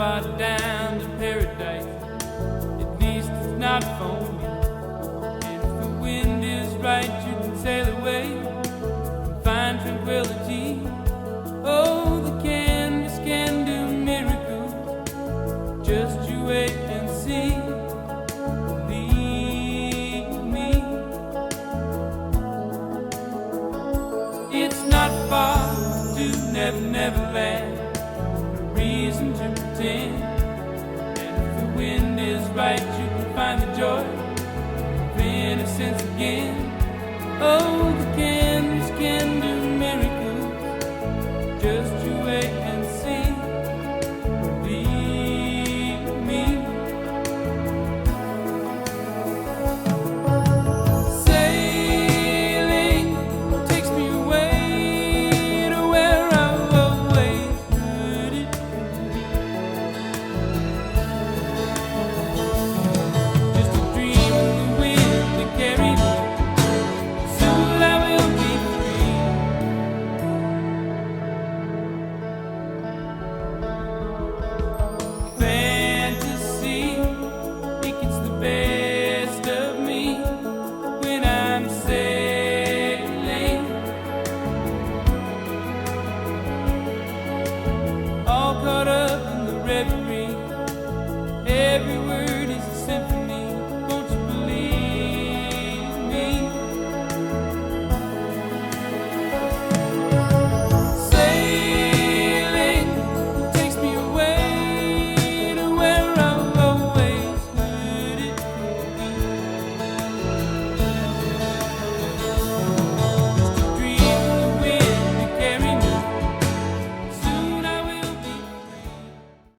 far down to paradise. At least it's not for me. And if the wind is right, you can sail away and find tranquility. Oh, the canvas can do miracles. Just you wait and see. Believe me. It's not far to Never Never Land. No reason to pretend. And if the wind is right, you can find the joy of innocence again. Oh, the canvas can do miracles. Just you wait and see. Believe me. Sailing takes me away to where I've always put it. Just a dream of the wind to carry me. Soon I will be free. Fantasy, it gets the best of me when I'm sailing. All caught up in the reverie. Every word